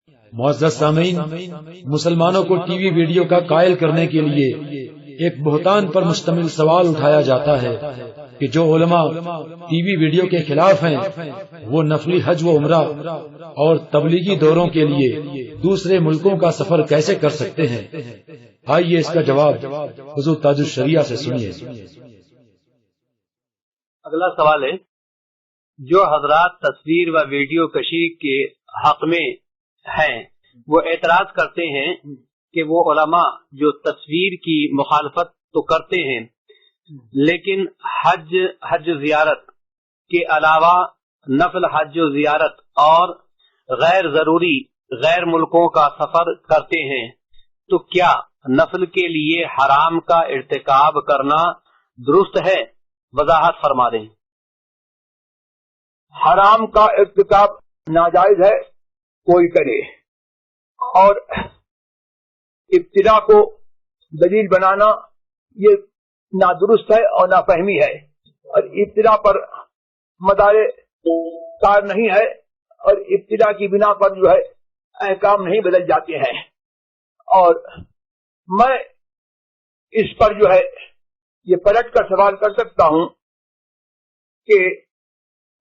معزز سامعین، مسلمانوں کو ٹی وی ویڈیو کا قائل کرنے کے لیے ایک بہتان پر مشتمل سوال اٹھایا جاتا ہے کہ جو علماء ٹی وی ویڈیو کے خلاف ہیں وہ نفلی حج و عمرہ اور تبلیغی دوروں کے لیے دوسرے ملکوں کا سفر کیسے کر سکتے ہیں؟ آئیے اس کا جواب حضور تاج الشریعہ سے سنیے۔ اگلا سوال ہے، جو حضرات تصویر و ویڈیو کشی کے حق میں ہیں وہ اعتراض کرتے ہیں کہ وہ علماء جو تصویر کی مخالفت تو کرتے ہیں لیکن حج زیارت کے علاوہ نفل حج و زیارت اور غیر ضروری غیر ملکوں کا سفر کرتے ہیں، تو کیا نفل کے لیے حرام کا ارتکاب کرنا درست ہے؟ وضاحت فرما دیں۔ حرام کا ارتکاب ناجائز ہے کوئی کرے، اور ابتدا کو دلیل بنانا یہ نادرست ہے اور نافہمی ہے، اور ابتدا پر مدار کار نہیں ہے، اور ابتدا کی بنا پر جو ہے احکام نہیں بدل جاتے ہیں۔ اور میں اس پر جو ہے یہ پلٹ کر سوال کر سکتا ہوں کہ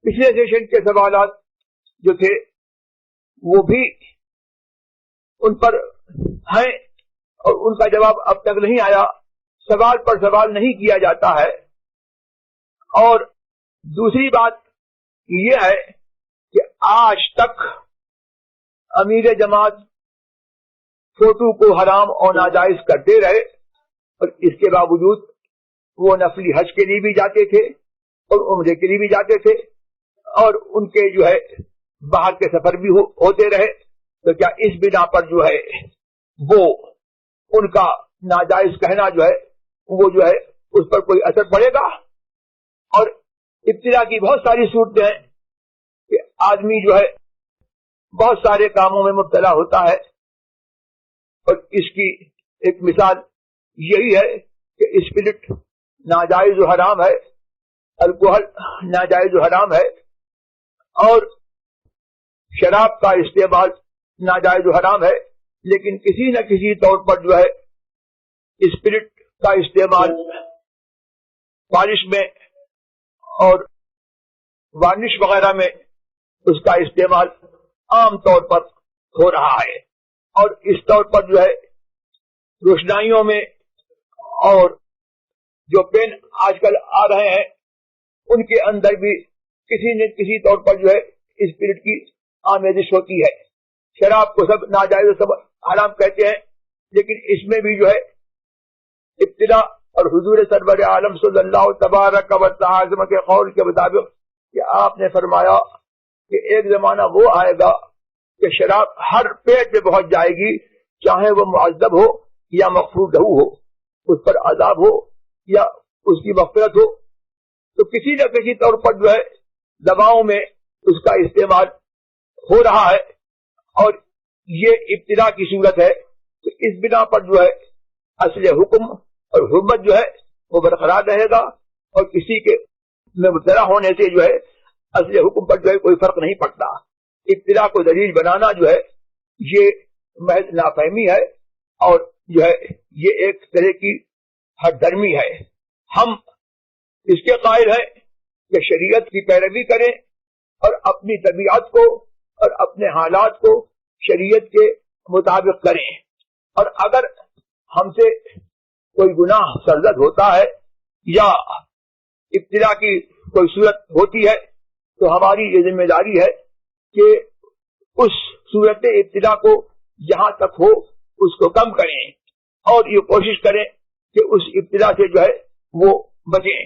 پچھلے سیشن کے سوالات جو تھے وہ بھی ان پر ہیں اور ان کا جواب اب تک نہیں آیا، سوال پر سوال نہیں کیا جاتا ہے۔ اور دوسری بات یہ ہے کہ آج تک امیر جماعت فوٹو کو حرام اور ناجائز کرتے رہے، اور اس کے باوجود وہ نفلی حج کے لیے بھی جاتے تھے اور عمرے کے لیے بھی جاتے تھے، اور ان کے جو ہے باہر کے سفر بھی ہوتے رہے۔ تو کیا اس بنا پر جو ہے وہ ان کا ناجائز کہنا جو ہے وہ جو ہے اس پر کوئی اثر پڑے گا؟ اور ابتدا کی بہت ساری صورتیں ہیں کہ آدمی جو ہے بہت سارے کاموں میں مبتلا ہوتا ہے، اور اس کی ایک مثال یہی ہے کہ اسپرٹ ناجائز و حرام ہے، الکوہل ناجائز و حرام ہے، اور شراب کا استعمال ناجائز و حرام ہے، لیکن کسی نہ کسی طور پر جو ہے اسپرٹ کا استعمال پالش میں اور وارنش وغیرہ میں اس کا استعمال عام طور پر ہو رہا ہے، اور اس طور پر جو ہے روشنائیوں میں اور جو پین آج کل آ رہے ہیں ان کے اندر بھی کسی نہ کسی طور پر جو ہے اسپرٹ کی آمیزش ہوتی ہے۔ شراب کو سب ناجائز سب حرام کہتے ہیں، لیکن اس میں بھی جو ہے ابتدا اور حضور سرور عالم صلی اللہ تبارک و تعالی کے قول کے مطابق کہ آپ نے فرمایا کہ ایک زمانہ وہ آئے گا کہ شراب ہر پیٹ میں پہنچ جائے گی، چاہے وہ معذب ہو یا مغفور لہو ہو، اس پر عذاب ہو یا اس کی مغفرت ہو، تو کسی نہ کسی طور پر جو ہے دواؤں میں اس کا استعمال ہو رہا ہے، اور یہ ابتدا کی صورت ہے۔ تو اس بنا پر جو ہے اصل حکم اور حرمت جو ہے وہ برقرار رہے گا، اور کسی کے میں مبتلا ہونے سے جو ہے اصل حکم پر جو ہے کوئی فرق نہیں پڑتا۔ ابتدا کو دلیل بنانا جو ہے یہ محض نافہمی ہے، اور جو ہے یہ ایک طرح کی ہر درمی ہے۔ ہم اس کے قائل ہیں کہ شریعت کی پیروی کریں اور اپنی طبیعت کو اور اپنے حالات کو شریعت کے مطابق کریں، اور اگر ہم سے کوئی گناہ سرزد ہوتا ہے یا ابتلا کی کوئی صورت ہوتی ہے تو ہماری یہ ذمہ داری ہے کہ اس صورت ابتلا کو جہاں تک ہو اس کو کم کریں، اور یہ کوشش کریں کہ اس ابتلا سے جو ہے وہ بچیں۔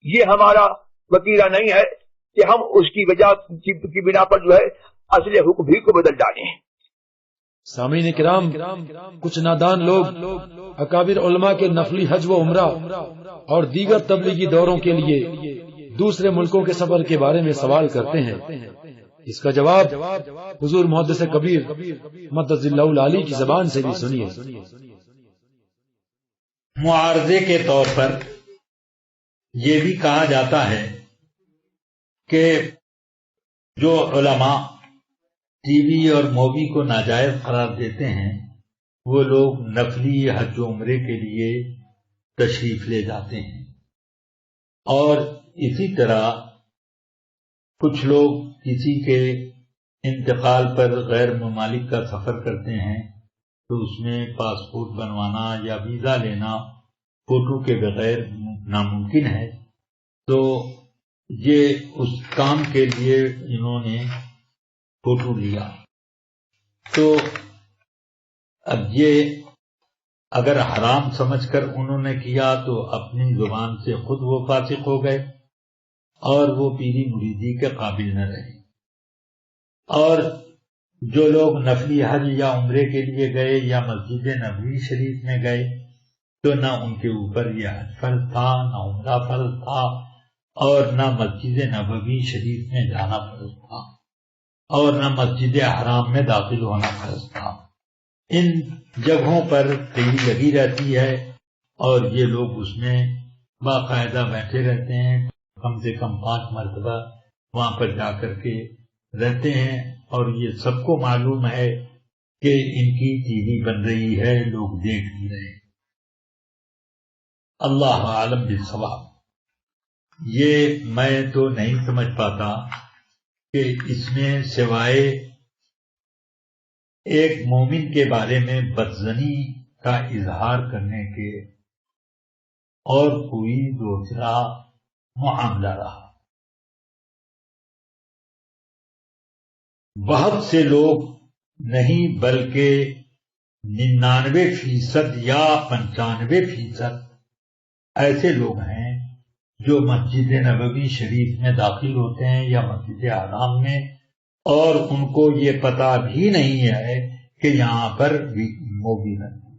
یہ ہمارا وتیرہ نہیں ہے کہ ہم اس کی وجہ کی بنا پر جو ہے اصل حکم بھی کو بدل ڈالیں۔ سامعین کرام، کچھ نادان لوگ اکابر علماء کے نفلی حج و عمرہ اور دیگر تبلیغی دوروں کے لیے دوسرے ملکوں کے سفر کے بارے میں سوال کرتے ہیں۔ اس کا جواب حضور محدث کبیر مدد اللہ العالی کی زبان سے بھی سنیے۔ معارضے کے طور پر یہ بھی کہا جاتا ہے کہ جو علماء ٹی وی اور مووی کو ناجائز قرار دیتے ہیں وہ لوگ نفلی حج و عمرے کے لیے تشریف لے جاتے ہیں، اور اسی طرح کچھ لوگ کسی کے انتقال پر غیر ممالک کا سفر کرتے ہیں تو اس میں پاسپورٹ بنوانا یا ویزا لینا فوٹو کے بغیر ناممکن ہے، تو یہ اس کام کے لیے انہوں نے فوٹو لیا، تو اب یہ اگر حرام سمجھ کر انہوں نے کیا تو اپنی زبان سے خود وہ فاسق ہو گئے اور وہ پیری مریدی کے قابل نہ رہے۔ اور جو لوگ نفلی حج یا عمرے کے لیے گئے یا مسجد نبوی شریف میں گئے تو نہ ان کے اوپر یہ حج فرض تھا، نہ عمرہ فرض تھا، اور نہ مسجد نبوی شریف میں جانا فرض تھا، اور نہ مسجد حرام میں داخل ہونا فرض تھا۔ ان جگہوں پر تیری لگی رہتی ہے اور یہ لوگ اس میں باقاعدہ بیٹھے رہتے ہیں، کم سے کم 5 مرتبہ وہاں پر جا کر کے رہتے ہیں، اور یہ سب کو معلوم ہے کہ ان کی ٹی وی بن رہی ہے، لوگ دیکھ بھی رہے ہیں۔ اللہ عالم بالصواب۔ یہ میں تو نہیں سمجھ پاتا کہ اس میں سوائے ایک مومن کے بارے میں بدظنی کا اظہار کرنے کے اور کوئی دوسرا معاملہ رہا۔ بہت سے لوگ نہیں بلکہ 99% یا 95% ایسے لوگ ہیں جو مسجد نبوی شریف میں داخل ہوتے ہیں یا مسجد حرام میں، اور ان کو یہ پتہ بھی نہیں ہے کہ یہاں پر مووی لگے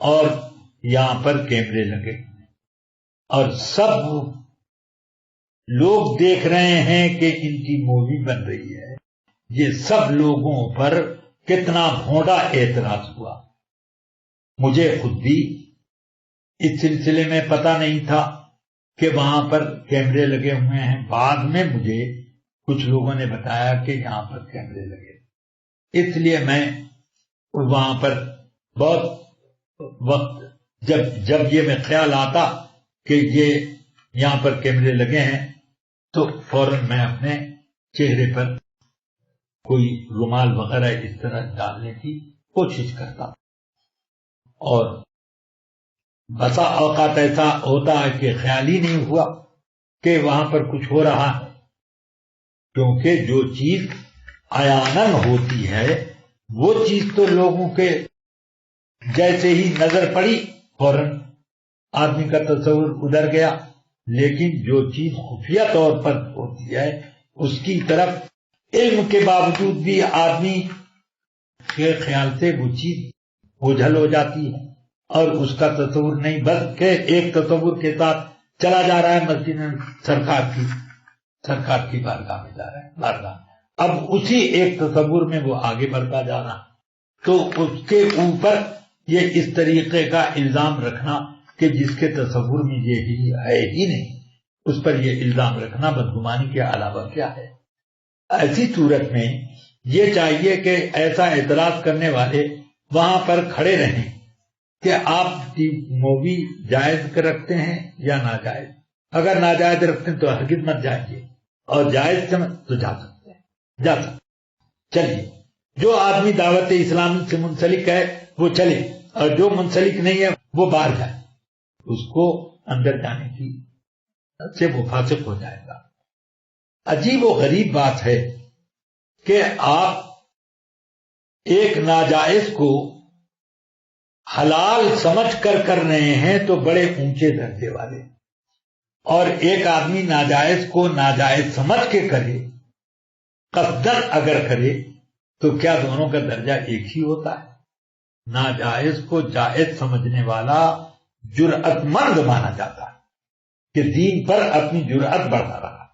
اور یہاں پر کیمرے لگے، اور سب لوگ دیکھ رہے ہیں کہ ان کی مووی بن رہی ہے۔ یہ سب لوگوں پر کتنا بھونڈا اعتراض ہوا۔ مجھے خود بھی اس سلسلے میں پتہ نہیں تھا کہ وہاں پر کیمرے لگے ہوئے ہیں، بعد میں مجھے کچھ لوگوں نے بتایا کہ یہاں پر کیمرے لگے، اس لیے میں وہاں پر بہت وقت جب یہ میں خیال آتا کہ یہ یہاں پر کیمرے لگے ہیں تو فوراً میں اپنے چہرے پر کوئی رومال وغیرہ اس طرح ڈالنے کی کوشش کرتا، اور بسا اوقات ایسا ہوتا ہے کہ خیال ہی نہیں ہوا کہ وہاں پر کچھ ہو رہا ہے، کیونکہ جو چیز عیاناً ہوتی ہے وہ چیز تو لوگوں کے جیسے ہی نظر پڑی فوراً آدمی کا تصور ادھر گیا، لیکن جو چیز خفیہ طور پر ہوتی ہے اس کی طرف علم کے باوجود بھی آدمی کے خیال سے وہ چیز اوجھل ہو جاتی ہے اور اس کا تصور نہیں، بلکہ ایک تصور کے ساتھ چلا جا رہا ہے مسجد سرکار کی بارگاہ میں جا رہا ہے بارگاہ، اب اسی ایک تصور میں وہ آگے بڑھتا جا رہا، تو اس کے اوپر یہ اس طریقے کا الزام رکھنا کہ جس کے تصور میں یہ ہے ہی نہیں، اس پر یہ الزام رکھنا بدگمانی کے علاوہ کیا ہے۔ ایسی صورت میں یہ چاہیے کہ ایسا اعتراض کرنے والے وہاں پر کھڑے رہیں کہ آپ مووی جائز رکھتے ہیں یا ناجائز، اگر ناجائز رکھتے ہیں تو ہرگز مت جائیے، اور جائز تو جا سکتے ہیں، جا سکتے۔ چلیے، جو آدمی دعوت اسلامی سے منسلک ہے وہ چلے، اور جو منسلک نہیں ہے وہ باہر جائے، اس کو اندر جانے کی سے وہ فاسق ہو جائے گا۔ عجیب و غریب بات ہے کہ آپ ایک ناجائز کو حلال سمجھ کر رہے ہیں تو بڑے اونچے درجے والے، اور ایک آدمی ناجائز کو ناجائز سمجھ کے کرے، قصدن اگر کرے، تو کیا دونوں کا درجہ ایک ہی ہوتا ہے؟ ناجائز کو جائز سمجھنے والا جرأت مند مانا جاتا ہے کہ دین پر اپنی جرأت بڑھا رہا،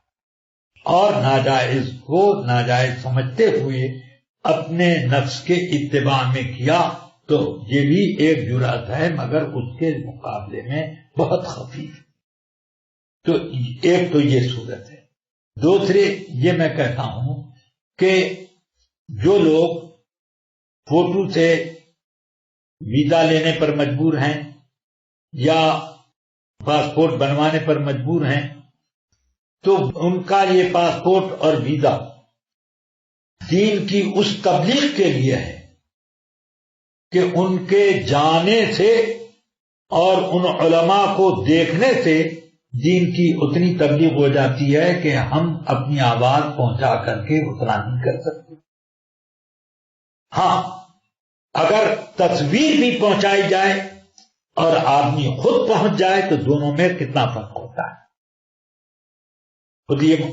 اور ناجائز کو ناجائز سمجھتے ہوئے اپنے نفس کے اتباع میں کیا تو یہ بھی ایک جرأت ہے، مگر اس کے مقابلے میں بہت خفیف۔ تو ایک تو یہ صورت ہے۔ دوسرے یہ میں کہتا ہوں کہ جو لوگ فوٹو سے ویزا لینے پر مجبور ہیں یا پاسپورٹ بنوانے پر مجبور ہیں تو ان کا یہ پاسپورٹ اور ویزا دین کی اس تبلیغ کے لیے ہے کہ ان کے جانے سے اور ان علماء کو دیکھنے سے دین کی اتنی تبلیغ ہو جاتی ہے کہ ہم اپنی آواز پہنچا کر کے اتنا نہیں کر سکتے. ہاں، اگر تصویر بھی پہنچائی جائے اور آدمی خود پہنچ جائے تو دونوں میں کتنا فرق ہوتا ہے. خود یہ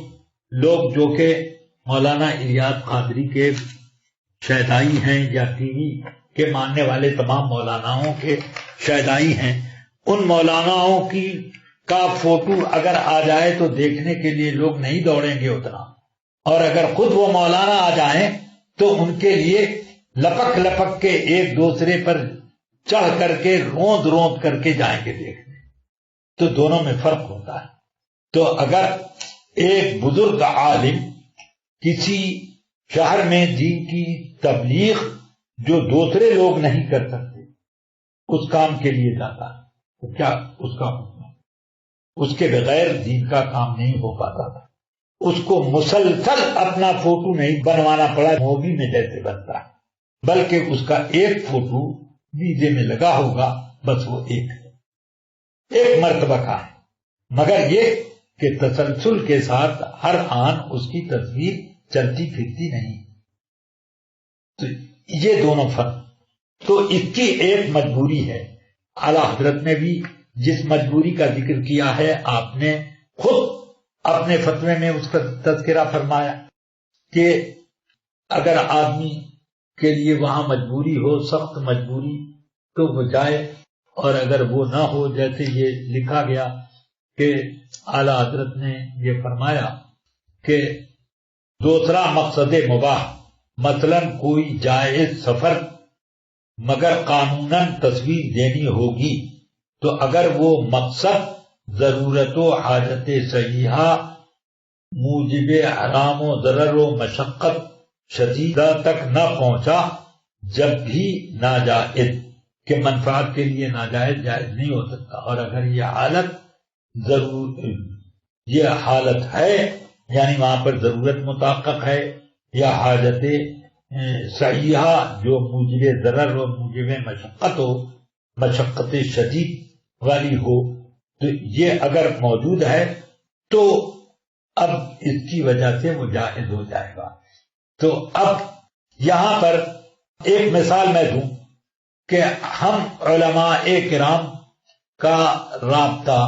لوگ جو کہ مولانا الیاس قادری کے شیدائی ہیں یا ٹی وی کے ماننے والے تمام مولاناؤں کے شیدائی ہیں، ان مولاناؤں کی کا فوٹو اگر آ جائے تو دیکھنے کے لیے لوگ نہیں دوڑیں گے اتنا، اور اگر خود وہ مولانا آ جائیں تو ان کے لیے لپک لپک کے ایک دوسرے پر چڑھ کر کے روند روند کر کے جائیں گے دیکھنے. تو دونوں میں فرق ہوتا ہے. تو اگر ایک بزرگ عالم کسی شہر میں دین کی تبلیغ جو دوسرے لوگ نہیں کر سکتے اس کام کے لیے جاتا ہے تو کیا اس کا حکم ہے؟ اس کے بغیر دین کا کام نہیں ہو پاتا تھا. اس کو مسلسل اپنا فوٹو نہیں بنوانا پڑا مووی میں جیسے بنتا ہے، بلکہ اس کا ایک فوٹو ویزے میں لگا ہوگا، بس وہ ایک مرتبہ کا ہے، مگر یہ کہ تسلسل کے ساتھ ہر آن اس کی تصویر چلتی پھرتی نہیں. تو یہ دونوں فرق. تو اس کی ایک مجبوری ہے. اعلیٰ حضرت نے بھی جس مجبوری کا ذکر کیا ہے آپ نے خود اپنے فتوے میں اس کا تذکرہ فرمایا کہ اگر آدمی کے لیے وہاں مجبوری ہو، سخت مجبوری، تو وہ جائے، اور اگر وہ نہ ہو جیسے یہ لکھا گیا کہ اعلیٰ حضرت نے یہ فرمایا کہ دوسرا مقصد مباح مثلا کوئی جائز سفر مگر قانوناً تصویر دینی ہوگی تو اگر وہ مقصد ضرورت و حاجت صحیحہ موجب حرام و ضرر و مشقت شدیدہ تک نہ پہنچا جب بھی ناجائز کہ منفعت کے لیے ناجائز جائز نہیں ہو سکتا. اور اگر یہ حالت ہے یعنی وہاں پر ضرورت متحقق ہے یا حاجت صحیحہ جو موجب ضرر و موجب مشقت ہو، مشقت شدید والی ہو، تو یہ اگر موجود ہے تو اب اس کی وجہ سے وہ جائز ہو جائے گا. تو اب یہاں پر ایک مثال میں دوں کہ ہم علماء کرام کا رابطہ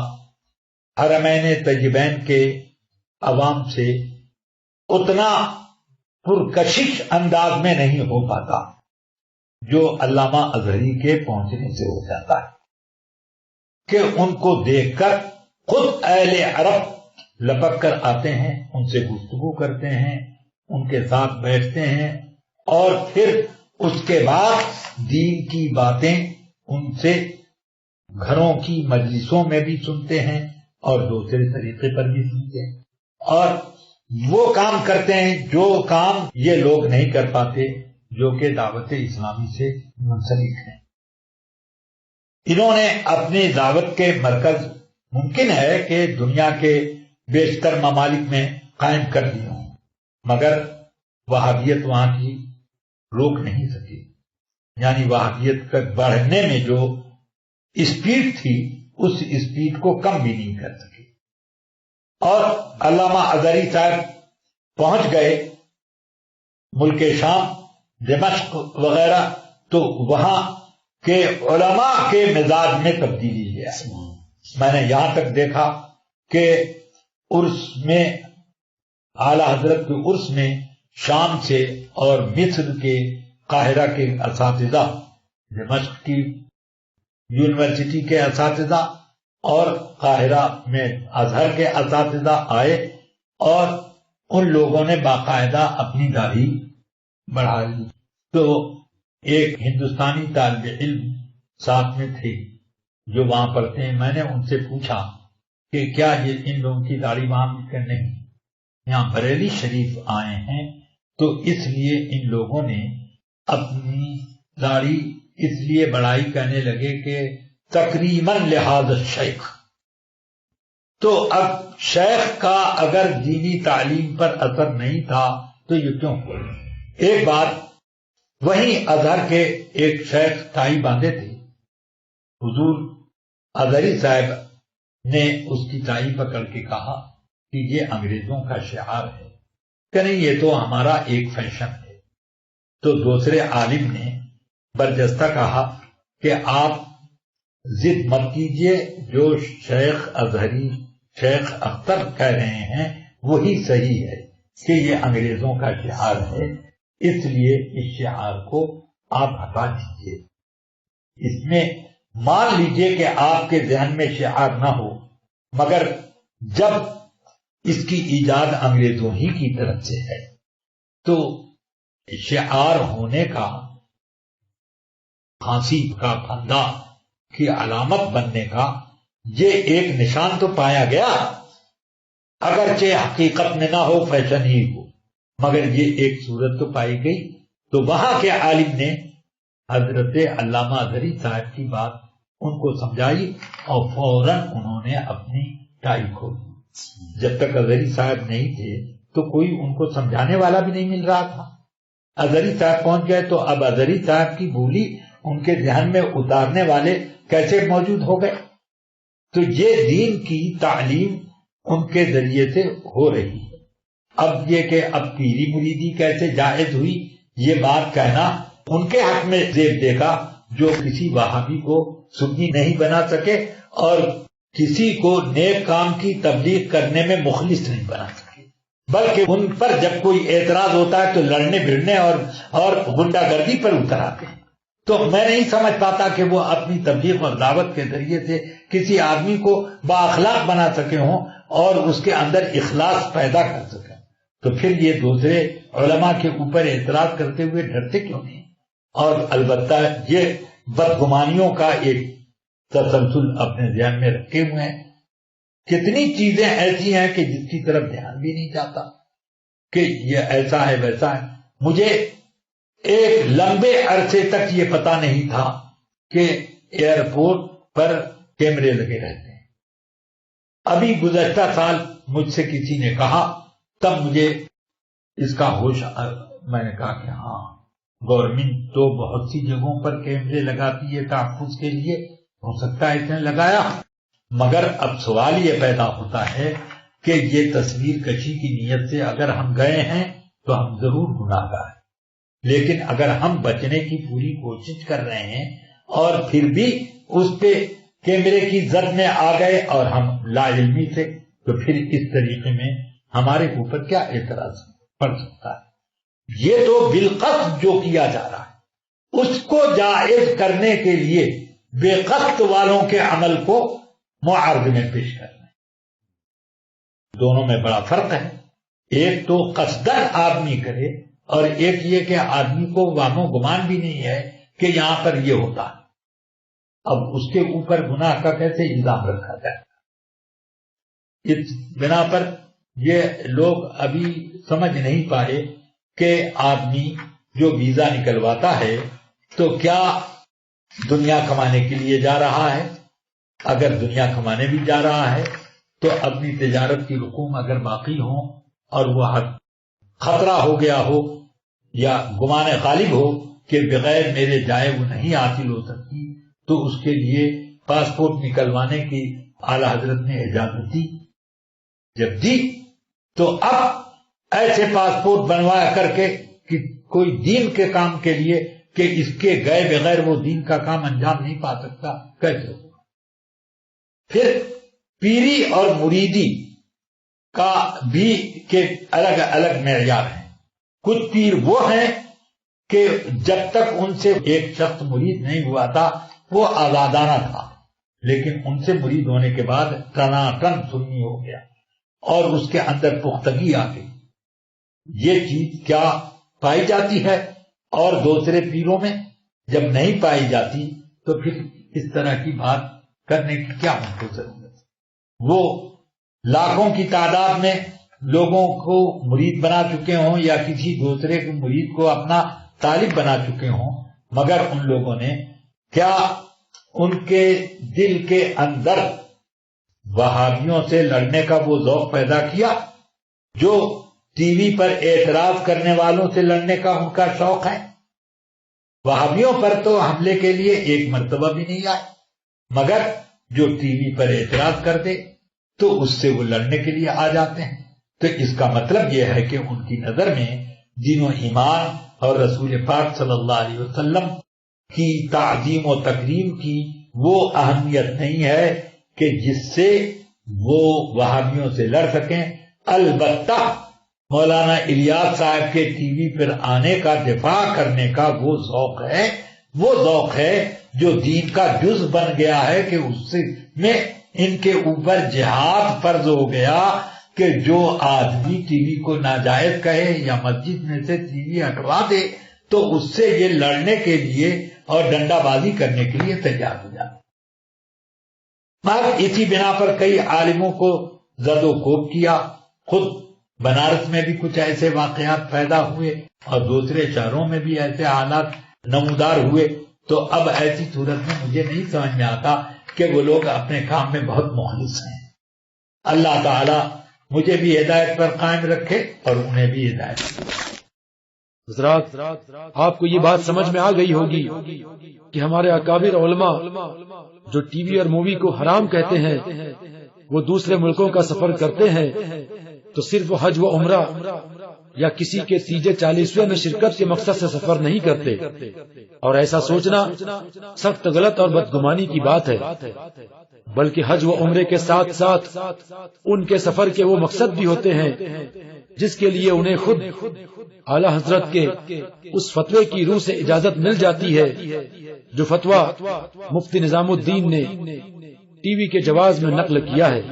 حرمین طیبین کے عوام سے اتنا پرکشش انداز میں نہیں ہو پاتا جو علامہ اظہری کے پہنچنے سے ہو جاتا ہے کہ ان کو دیکھ کر خود اہل عرب لپک کر آتے ہیں، ان سے گفتگو کرتے ہیں، ان کے ساتھ بیٹھتے ہیں، اور پھر اس کے بعد دین کی باتیں ان سے گھروں کی مجلسوں میں بھی سنتے ہیں اور دوسرے طریقے پر بھی سنتے ہیں، اور وہ کام کرتے ہیں جو کام یہ لوگ نہیں کر پاتے جو کہ دعوت اسلامی سے منسلک ہیں. انہوں نے اپنی دعوت کے مرکز ممکن ہے کہ دنیا کے بیشتر ممالک میں قائم کر دیے ہوں، مگر وہابیت وہاں کی روک نہیں سکی. یعنی وہابیت کا بڑھنے میں جو اسپیڈ تھی اس اسپیڈ کو کم بھی نہیں کر سکی. اور علامہ اظہری صاحب پہنچ گئے ملک شام، دمشق وغیرہ، تو وہاں کے علماء کے مزاج میں تبدیلی لے آئی. میں نے یہاں تک دیکھا کہ عرس میں اعلیٰ حضرت کے عرس میں شام سے اور مصر کے قاہرہ کے اساتذہ، دمشق کی یونیورسٹی کے اساتذہ اور قاہرہ میں ازہر کے اساتذہ آئے، اور ان لوگوں نے باقاعدہ اپنی داڑھی بڑھا لی. تو ایک ہندوستانی طالب علم ساتھ میں تھے جو وہاں پڑھتے ہیں. میں نے ان سے پوچھا کہ کیا یہ ان لوگوں کی داڑھی وہاں مل کر نہیں، یہاں بریلی شریف آئے ہیں تو اس لیے ان لوگوں نے اپنی داڑھی اس لیے بڑائی کہنے لگے کہ تقریباً لحاظ شیخ. تو اب شیخ کا اگر دینی تعلیم پر اثر نہیں تھا تو یہ کیوں ہوا؟ ایک بات، وہیں ازہر کے ایک شیخ ٹائی باندھے تھے، حضور ازہری صاحب نے اس کی ٹائی پکڑ کے کہا کہ یہ انگریزوں کا شعار ہے کہ نہیں، یہ تو ہمارا ایک فیشن ہے. تو دوسرے عالم نے برجستہ کہا کہ آپ ضد مت کیجئے، جو شیخ ازہری شیخ اختر کہہ رہے ہیں وہی صحیح ہے کہ یہ انگریزوں کا شعار ہے، اس لیے اس شعار کو آپ ہٹا دیجئے. اس میں مان لیجئے کہ آپ کے ذہن میں شعار نہ ہو، مگر جب اس کی ایجاد انگریزوں ہی کی طرف سے ہے تو شعار ہونے کا، کھانسی کا پھندا کی علامت بننے کا یہ ایک نشان تو پایا گیا، اگرچہ حقیقت میں نہ ہو، فیشن ہی ہو، مگر یہ ایک صورت تو پائی گئی. تو وہاں کے عالم نے حضرت علامہ ازہری صاحب کی بات ان کو سمجھائی اور فوراً انہوں نے اپنی ٹائی کھولی. جب تک ازہری صاحب نہیں تھے تو کوئی ان کو سمجھانے والا بھی نہیں مل رہا تھا. ازہری صاحب پہنچ گئے تو اب ازہری صاحب کی بولی ان کے ذہن میں اتارنے والے کیسے موجود ہو گئے؟ تو یہ دین کی تعلیم ان کے ذریعے سے ہو رہی ہے. اب یہ کہ اب پیری مریدی کیسے جائز ہوئی، یہ بات کہنا ان کے حق میں زیب دے گا جو کسی وہابی کو سنی نہیں بنا سکے اور کسی کو نیک کام کی تبلیغ کرنے میں مخلص نہیں بنا سکے، بلکہ ان پر جب کوئی اعتراض ہوتا ہے تو لڑنے بھڑنے اور غنڈہ گردی پر اتر آتے ہیں. تو میں نہیں سمجھ پاتا کہ وہ اپنی تبلیغ اور دعوت کے ذریعے سے کسی آدمی کو بااخلاق بنا سکے ہوں اور اس کے اندر اخلاص پیدا کر سکیں. تو پھر یہ دوسرے علماء کے اوپر اعتراض کرتے ہوئے ڈرتے کیوں نہیں؟ اور البتہ یہ بدگمانیوں کا ایک تسلسل اپنے ذہن میں رکھے ہوئے ہیں. کتنی چیزیں ایسی ہیں کہ جس کی طرف دھیان بھی نہیں جاتا کہ یہ ایسا ہے ویسا ہے. مجھے ایک لمبے عرصے تک یہ پتا نہیں تھا کہ ایئرپورٹ پر کیمرے لگے رہتے ہیں. ابھی گزشتہ سال مجھ سے کسی نے کہا، تب مجھے اس کا ہوش آیا. میں نے کہا کہ ہاں، گورنمنٹ تو بہت سی جگہوں پر کیمرے لگاتی ہے تحفظ کے لیے، ہو سکتا ہے اس نے لگایا، مگر اب سوال یہ پیدا ہوتا ہے کہ یہ تصویر کشی کی نیت سے اگر ہم گئے ہیں تو ہم ضرور گناہ گار ہیں. لیکن اگر ہم بچنے کی پوری کوشش کر رہے ہیں اور پھر بھی اس پہ کیمرے کی زد میں آ گئے اور ہم لا علمی سے، تو پھر اس طریقے میں ہمارے اوپر کیا اعتراض پڑ سکتا ہے؟ یہ تو بالقصد جو کیا جا رہا ہے اس کو جائز کرنے کے لیے بے قصد والوں کے عمل کو معارض میں پیش کرنا ہے. دونوں میں بڑا فرق ہے. ایک تو قصدن آدمی کرے اور ایک یہ کہ آدمی کو وہم و گمان بھی نہیں ہے کہ یہاں پر یہ ہوتا ہے. اب اس کے اوپر گناہ کا کیسے الزام رکھا جائے؟ اس بنا پر یہ لوگ ابھی سمجھ نہیں پائے کہ آدمی جو ویزا نکلواتا ہے تو کیا دنیا کمانے کے لیے جا رہا ہے؟ اگر دنیا کمانے بھی جا رہا ہے تو اپنی تجارت کی رقوم اگر باقی ہو اور وہ خطرہ ہو گیا ہو یا گمان غالب ہو کہ بغیر میرے جائے وہ نہیں حاصل ہو سکتی، تو اس کے لیے پاسپورٹ نکلوانے کی اعلی حضرت نے اجازت دی. جب دی تو اب ایسے پاسپورٹ بنوایا کر کے کہ کوئی دین کے کام کے لیے کہ اس کے گئے بغیر وہ دین کا کام انجام نہیں پا سکتا، کیسے ہوگا؟ پھر پیری اور مریدی کا بھی کہ الگ الگ معیار ہیں. کچھ پیر وہ ہیں کہ جب تک ان سے ایک شخص مرید نہیں ہوا تھا وہ آزادانہ تھا، لیکن ان سے مرید ہونے کے بعد ٹناٹن سنی ہو گیا اور اس کے اندر پختگی آ گئی. یہ چیز کیا پائی جاتی ہے اور دوسرے پیروں میں جب نہیں پائی جاتی تو پھر اس طرح کی بات کرنے کی کیا ہم کو ضرورت ہے؟ وہ لاکھوں کی تعداد میں لوگوں کو مرید بنا چکے ہوں یا کسی دوسرے کے مرید کو اپنا طالب بنا چکے ہوں، مگر ان لوگوں نے کیا ان کے دل کے اندر وہابیوں سے لڑنے کا وہ ذوق پیدا کیا جو ٹی وی پر اعتراض کرنے والوں سے لڑنے کا ان کا شوق ہے؟ وہابیوں پر تو حملے کے لیے ایک مرتبہ بھی نہیں آئے، مگر جو ٹی وی پر اعتراض کر دے تو اس سے وہ لڑنے کے لیے آ جاتے ہیں۔ تو اس کا مطلب یہ ہے کہ ان کی نظر میں دین و ایمان اور رسول پاک صلی اللہ علیہ وسلم کی تعظیم و تکریم کی وہ اہمیت نہیں ہے کہ جس سے وہ وہابیوں سے لڑ سکیں۔ البتہ مولانا الیاس صاحب کے ٹی وی پر آنے کا، دفاع کرنے کا وہ ذوق ہے جو دین کا جز بن گیا ہے کہ اس میں ان کے اوپر جہاد فرض ہو گیا کہ جو آدمی ٹی وی کو ناجائز کہے یا مسجد میں سے ٹی وی ہٹوا دے تو اس سے یہ لڑنے کے لیے اور ڈنڈا بازی کرنے کے لیے تیار ہو جاتا۔ مگر اسی بنا پر کئی عالموں کو زد و کوب کیا، خود بنارس میں بھی کچھ ایسے واقعات پیدا ہوئے اور دوسرے شہروں میں بھی ایسے حالات نمودار ہوئے۔ تو اب ایسی صورت میں مجھے نہیں سمجھ میں آتا کہ وہ لوگ اپنے کام میں بہت مخلص ہیں۔ اللہ تعالی مجھے بھی ہدایت پر قائم رکھے اور انہیں بھی ہدایت۔ حضرات، آپ کو یہ بات سمجھ میں آ گئی ہوگی کہ ہمارے اکابر علماء جو ٹی وی اور مووی کو حرام کہتے ہیں، وہ دوسرے ملکوں کا سفر کرتے ہیں تو صرف حج و عمرہ یا کسی کے تیجے 40ویں میں شرکت کے مقصد سے سفر نہیں کرتے، اور ایسا سوچنا سخت غلط اور بدگمانی کی بات ہے، بلکہ حج و عمرے کے ساتھ ساتھ ان کے سفر کے وہ مقصد بھی ہوتے ہیں جس کے لیے انہیں خود اعلی حضرت کے اس فتوے کی روح سے اجازت مل جاتی ہے جو فتویٰ مفتی نظام الدین نے ٹی وی کے جواز میں نقل کیا ہے۔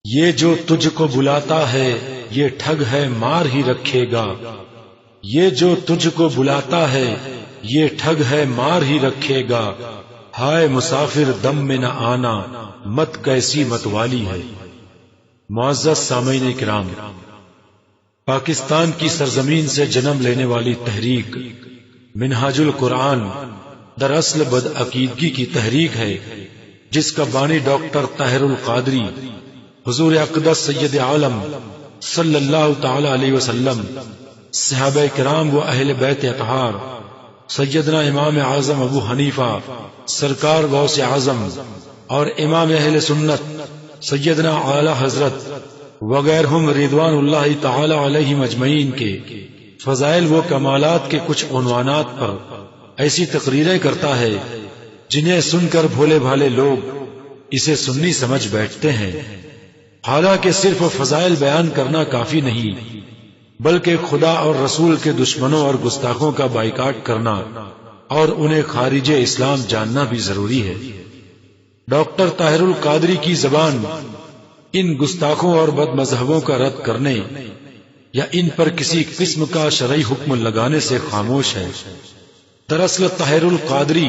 یہ جو تجھ کو بلاتا ہے یہ ٹھگ ہے مار ہی رکھے گا، یہ جو تجھ کو بلاتا ہے یہ ٹھگ ہے مار ہی رکھے گا، ہائے مسافر دم میں نہ آنا مت کیسی متوالی ہے۔ معزز سامعین کرام، پاکستان کی سرزمین سے جنم لینے والی تحریک منہاج القرآن دراصل بدعقیدگی کی تحریک ہے، جس کا بانی ڈاکٹر طاہر القادری حضور اقدس سید عالم صلی اللہ تعالی علیہ وسلم، صحابہ کرام و اہل بیت اطہار، سیدنا امام اعظم ابو حنیفہ سرکار غوث اعظم اور امام اہل سنت سیدنا اعلی حضرت وغیرہم رضوان اللہ تعالی علیہم اجمعین کے فضائل و کمالات کے کچھ عنوانات پر ایسی تقریریں کرتا ہے جنہیں سن کر بھولے بھالے لوگ اسے سنی سمجھ بیٹھتے ہیں، حالانکہ صرف فضائل بیان کرنا کافی نہیں بلکہ خدا اور رسول کے دشمنوں اور گستاخوں کا بائیکاٹ کرنا اور انہیں خارج اسلام جاننا بھی ضروری ہے۔ ڈاکٹر طاہر القادری کی زبان ان گستاخوں اور بد مذہبوں کا رد کرنے یا ان پر کسی قسم کا شرعی حکم لگانے سے خاموش ہے۔ دراصل طاہر القادری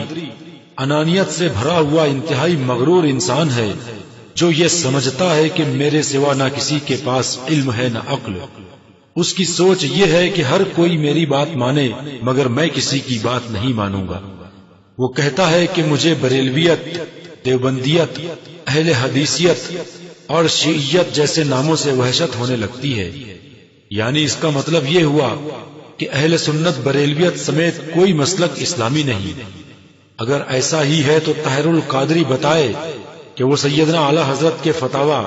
انانیت سے بھرا ہوا انتہائی مغرور انسان ہے جو یہ سمجھتا ہے کہ میرے سوا نہ کسی کے پاس علم ہے نہ عقل۔ اس کی سوچ یہ ہے کہ ہر کوئی میری بات مانے مگر میں کسی کی بات نہیں مانوں گا۔ وہ کہتا ہے کہ مجھے بریلویت، دیوبندیت، اہل حدیثیت اور شیعیت جیسے ناموں سے وحشت ہونے لگتی ہے، یعنی اس کا مطلب یہ ہوا کہ اہل سنت بریلویت سمیت کوئی مسلک اسلامی نہیں۔ اگر ایسا ہی ہے تو طاہر القادری بتائے کہ وہ سیدنا اعلی حضرت کے فتاوی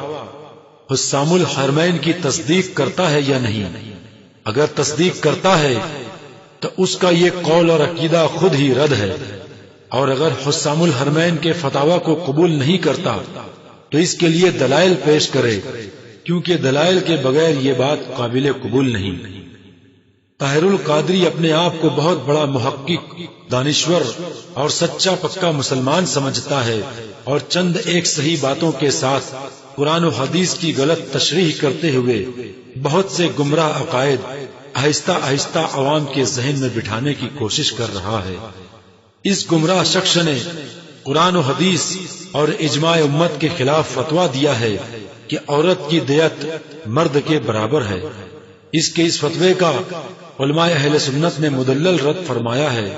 حسام الحرمین کی تصدیق کرتا ہے یا نہیں۔ اگر تصدیق کرتا ہے تو اس کا یہ قول اور عقیدہ خود ہی رد ہے، اور اگر حسام الحرمین کے فتاوی کو قبول نہیں کرتا تو اس کے لیے دلائل پیش کرے، کیونکہ دلائل کے بغیر یہ بات قابل قبول نہیں۔ طاہر القادری اپنے آپ کو بہت بڑا محقق، دانشور اور سچا پکا مسلمان سمجھتا ہے، اور چند ایک صحیح باتوں کے ساتھ قرآن و حدیث کی غلط تشریح کرتے ہوئے بہت سے گمراہ عقائد آہستہ آہستہ عوام کے ذہن میں بٹھانے کی کوشش کر رہا ہے۔ اس گمراہ شخص نے قرآن و حدیث اور اجماع امت کے خلاف فتویٰ دیا ہے کہ عورت کی دیت مرد کے برابر ہے۔ اس کے اس فتوے کا علماء اہل سنت نے مدلل رد فرمایا ہے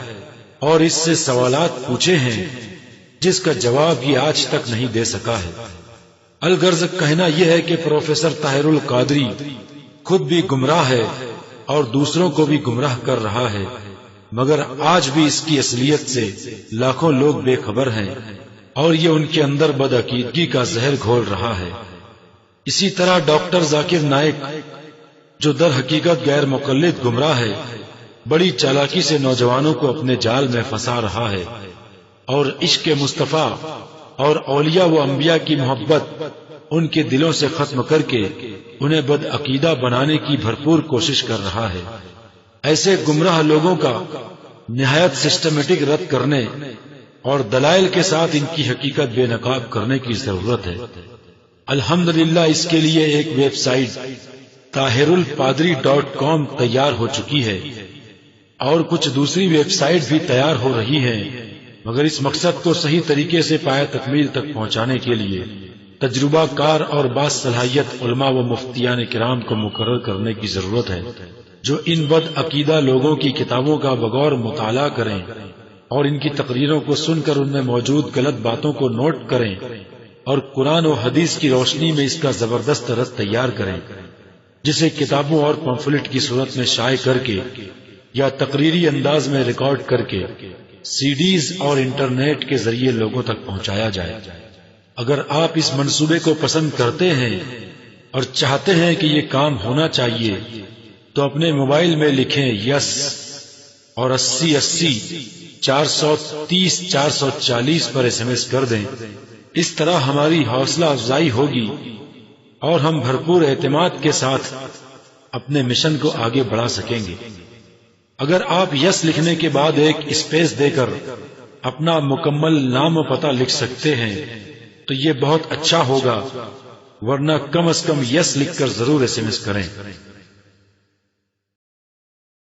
اور اس سے سوالات پوچھے ہیں جس کا جواب یہ آج تک نہیں دے سکا ہے۔ الغرض کہنا یہ ہے کہ پروفیسر طاہر القادری خود بھی گمراہ ہے اور دوسروں کو بھی گمراہ کر رہا ہے، مگر آج بھی اس کی اصلیت سے لاکھوں لوگ بے خبر ہیں اور یہ ان کے اندر بدعقیدگی کا زہر گھول رہا ہے۔ اسی طرح ڈاکٹر ذاکر نائک جو در حقیقت غیر مقلد گمراہ ہے، بڑی چالاکی سے نوجوانوں کو اپنے جال میں پھنسا رہا ہے اور عشق مصطفیٰ اور اولیاء و انبیاء کی محبت ان کے دلوں سے ختم کر کے انہیں بدعقیدہ بنانے کی بھرپور کوشش کر رہا ہے۔ ایسے گمراہ لوگوں کا نہایت سسٹمیٹک رد کرنے اور دلائل کے ساتھ ان کی حقیقت بے نقاب کرنے کی ضرورت ہے۔ الحمدللہ اس کے لیے ایک ویب سائٹ tahirulpadri.com تیار ہو چکی ہے اور کچھ دوسری ویب سائٹ بھی تیار ہو رہی ہیں، مگر اس مقصد کو صحیح طریقے سے پایہ تکمیل تک پہنچانے کے لیے تجربہ کار اور باصلاحیت علماء و مفتیان کرام کو مقرر کرنے کی ضرورت ہے جو ان بد عقیدہ لوگوں کی کتابوں کا بغور مطالعہ کریں اور ان کی تقریروں کو سن کر ان میں موجود غلط باتوں کو نوٹ کریں اور قرآن و حدیث کی روشنی میں اس کا زبردست رد تیار کریں، جسے کتابوں اور پمفلٹ کی صورت میں شائع کر کے یا تقریری انداز میں ریکارڈ کر کے سی ڈیز اور انٹرنیٹ کے ذریعے لوگوں تک پہنچایا جائے۔ اگر آپ اس منصوبے کو پسند کرتے ہیں اور چاہتے ہیں کہ یہ کام ہونا چاہیے تو اپنے موبائل میں لکھیں یس اور 8080 430 440 پر SMS کر دیں۔ اس طرح ہماری حوصلہ افزائی ہوگی اور ہم بھرپور اعتماد کے ساتھ اپنے مشن کو آگے بڑھا سکیں گے۔ اگر آپ یس لکھنے کے بعد ایک اسپیس دے کر اپنا مکمل نام و پتہ لکھ سکتے ہیں تو یہ بہت اچھا ہوگا، ورنہ کم از کم یس لکھ کر ضرور SMS کریں۔